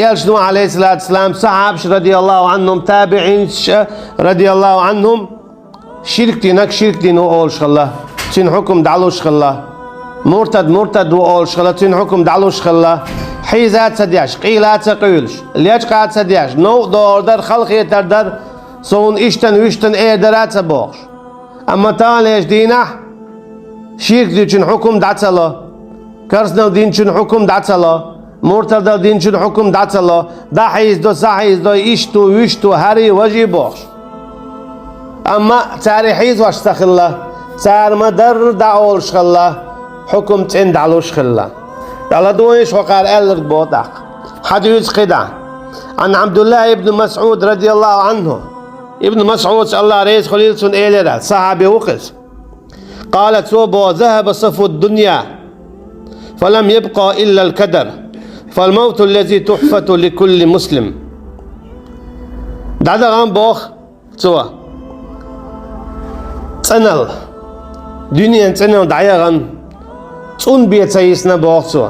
يلشنو عليه الصلاة والسلام صحابش رضي الله عنهم تابعين رضي الله عنهم شرك دينك شرك دينو أول شغلة تين حكم دعلو شغلة مرتد وأول شغلة تين حكم دعلو شغلة حيزات سدياش قيلات سقيلش ليش قاعد سدياش نو دور در خلق يتردر صون اشتن وشتن ايدرات سبوغش اما تاليش دينه شرك دي تين حكم دعتلا كرسنا دين تين حكم دعتلا مرتد دين تين حكم دعتلا دا حيز دو سحيز دو اشتو وشتو هري وجي بوغش اما تاري حيز واش تخلا تار مدر دعول شخلا حكم تين دعلوش خلا على دويش وقال ألرق بوضاق حديث قدع عن عبد الله ابن مسعود رضي الله عنه ابن مسعود الله رئيس خليل سن إيلرا صحابي وقس قالت صوبه ذهب صفو الدنيا فلم يبقى إلا الكدر فالموت الذي تحفة لكل مسلم دعدا غام بوخ سوا تنل دنيا تنل دعيا غام تون بيت سيسنا بوقتو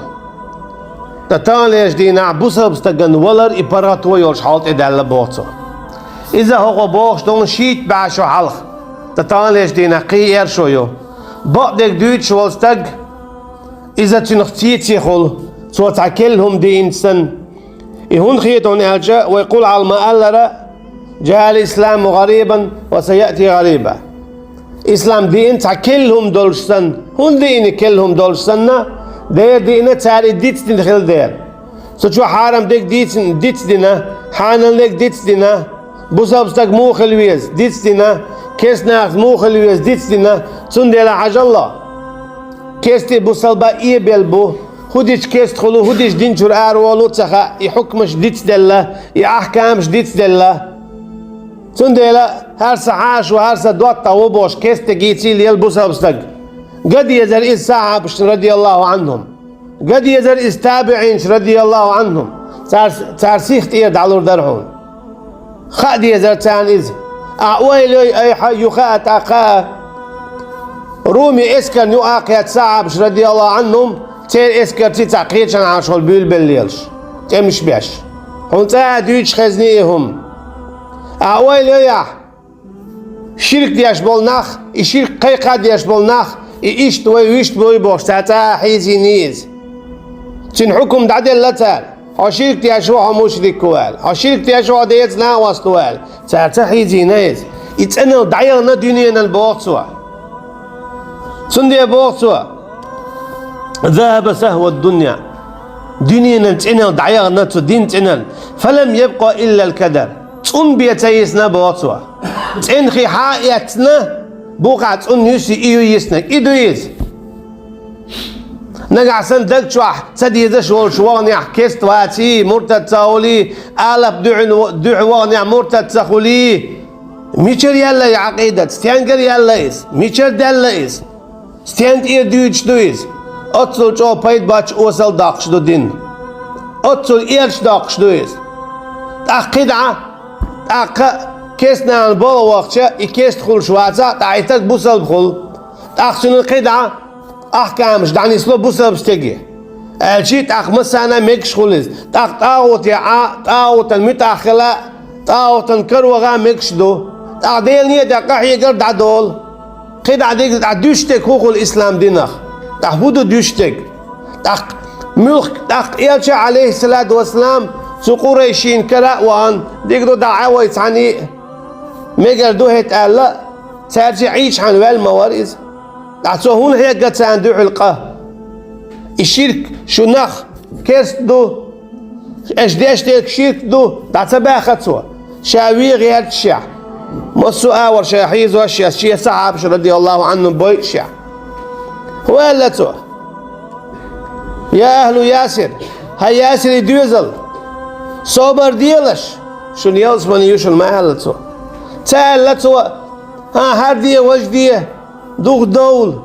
تتاليش دينا بوسر بستغن ولر إبراتو يولش حالت إدالة بوقتو إذا هو بوقش دون شيت بعشو حلق تتاليش دينا قير شويو بقدك دويتش والستغ إذا تنختيت يخل سو تعكلهم دي إنسان إهون خيطون ألجا ويقول على المألرة جاء الإسلام غريبا وسيأتي غريبا إسلام دين تعكلهم دولشتن هون دين كلهم دولشتن دير دين تاري ديت دين خل دير سوچو حرم ديك ديت دينا حانن لك ديت دينا بوسابستك مو خلويز ديت دينا كيس ناخ مو خلويز ديت دينا تون ديلا حاج الله كيستي بوسالبا إيه بيلبو هوديش كيست خلو هوديش دين شر أروالو تخا يحكمش ديت ديلا يحكمش ديت ديلا سندلا هرسا حاش وهرسا دوات طاوبوش كيست جيتي ليلبس أبستق قد يزر الصحابة رضي الله عنهم قد يزر التابعين رضي الله عنهم تارسيخت إيد على درهون خد يزر تان إز أويلي أي يخات أخا رومي إسكر نؤاقيات صحابة رضي الله عنهم تير إسكر تتعقيد شان عاشول بيل بليلش تمش بيش هون تادويتش خزنيهم أويل يا شرك دياش بولناخ الشرك قيقا دياش بولناخ إيشت ويشت بوي بوش تاتا حيزي نيز تن حكم دعدل لتال هشرك دياش وها مشرك وال هشرك دياش وها ديز ناوست وال تاتا حيزي نيز يتسنو دعيرنا دنيانا البوغتوا سندي بوغتوا ذهب سهو الدنيا دنيانا تسنو دعيرنا دين تسنو فلم يبقى إلا الكدر تون بيتيسنا بواتوا تنخي حائتنا بوقع تون يسي إيو يسنك إيدو يس نقع سندك شواح سدي ذا شوال شوانيح كيست واتي مرتد تاولي آلف دعوانيح مرتد تخولي ميشر يلا يا عقيدة ستيانكر يلا يس ميشر ديلا يس ستيانت إير دويتش دويس أتصل جو بايد باتش أوصل داقش دو دين أتصل إيرش داقش دويس تأقيدعة كيسنا البول وقتها كيس تدخل شواتها تعيتك بوصل بخل تأخذ القدعة أحكامش دعني سلو بوصل بستجي الشيء تأخذ مسانا ميكش خلص تأخذ تأخذ المتأخلة تأخذ كروغا ميكش دو تأخذ نية دقة يقرد عدول قدعة ديك تعدوشتك هو الإسلام دينك تحبودو دوشتك ملك يلشى عليه الصلاة والسلام سقوريشين كلا وان ديقدو دعوة يتعني ميقر دوهت ألا سارجي عيش عن والموارز دعتوهون هي قد ساندو حلقة الشرك شو نخ كيس دو اش ديك شرك دو دعتبا خطوة شاوي غير الشيع مصو آور شاحيز واشياء الشيء صحابش رضي الله عنهم بوي شيع هو ألتو يا أهل ياسر هاي ياسر يدوزل صبر ديالش شو نيالس من يوشل ما هلتو تعالتو ها هرديه وجديه دوغ دول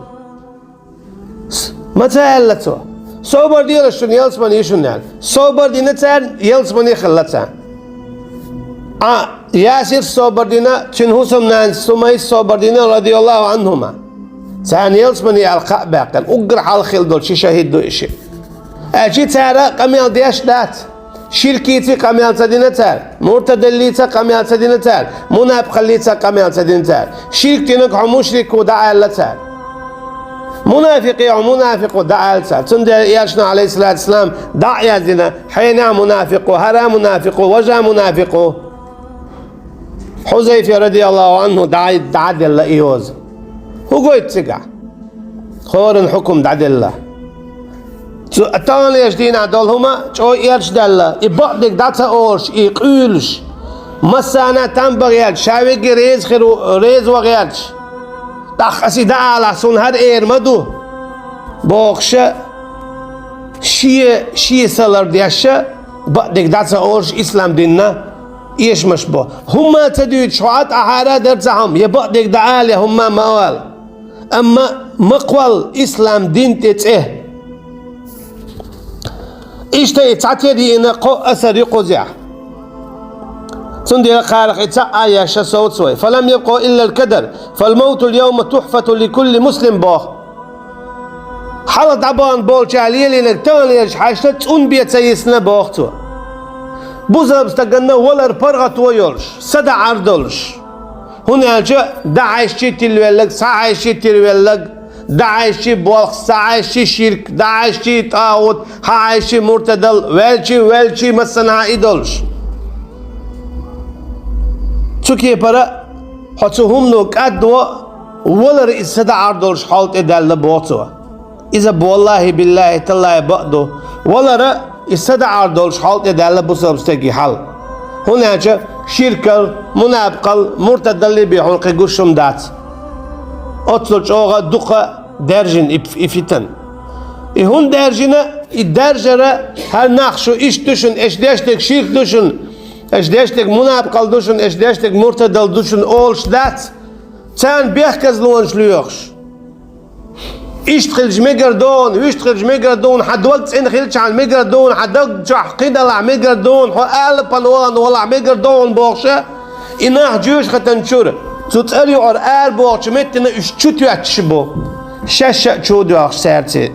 ما تعالتو صبر ديالش شو نيالس من يوشل نال صبر دينا تعال يالس من يخلتها ياسر صبر دينا تنهوسم نان سمي صبر دينا رضي الله عنهما تعال يالس من يلقى باقل اقرح على الخيل دول شي شهيد دو اشي اجي تعالى قميل دياش دات Şirkiyeti kamyalsa dineter, murtadelliyse kamyalsa dineter, munafıkalliyse kamyalsa dineter. Şirk dinek ha müşrik ve da'alleter. Munafiki ha munafik ve da'alleter. Tünde yaşna aleyhissalatü vesselam da'ya zina, hayna munafiku, hara munafiku, veca munafiku. Huzeyfe radiyallahu anhu da'adilla iyoz. Hugo ittiga. خورن حكم دعد الله التاني يجدين عدلهما شو يرش دالله يبقدك داتا أورش يقولش مسانا تنبغيات شاوي ريز خير ريز وغياتش تخسي دعالة سون هر اير مدو بوخشة شي سالر دياشة بقدك داتا أورش إسلام ديننا إيش مشبه هما تدويد شوات أحارة درزهم يبقدك دعالة هما موال أما مقوال إسلام دين تتعه إشتا يتعتدي إن قو أثر يقوزع سندي خارق إتسع آية شسوت سوي فلم يبقى إلا الكدر فالموت اليوم تحفة لكل مسلم باخ حالة عبان بول جالية لأنك تانيش حاشتا تون بيت سيسنا باختو بوزا بستقنا ولا ربرغة ويولش سدع عردولش هنا جاء داعشي تلويلك ساعشي تلويلك داعشي بوخ ساعشي شرك داعشي طاغوت هاعشي مرتدل welchi مثلا ايدولش تشوكي برا حتوهم نو قدو ولا رئيس دا عردولش حالت ادل بوتو اذا والله بالله تالله بقدو ولا رئيس دا عردولش حالت ادل بوسبستكي حل هنا جاء شركل منافقل مرتدل بحلق قشم دات أطلق أوغا دقة درجن إفتن هون درجنا الدرجة هل نخشو إيش دوشن إيش داشتك شرك دوشن إيش داشتك منافقل دوشن إيش داشتك مرتدل دوشن أولش دات تان بيحكز لونش ليوخش إيش تخلج ميقردون ويش تخلج ميقردون حد وقت إن خلج عن ميقردون حد وقت قيدة لع ميقردون حو آل بالوان ولا ميقردون بوخشة إناه جوش ختنشور تتقري عر آل بوخش متنا إش تشوتو أتشبو شاشة تشودو أخ سارتي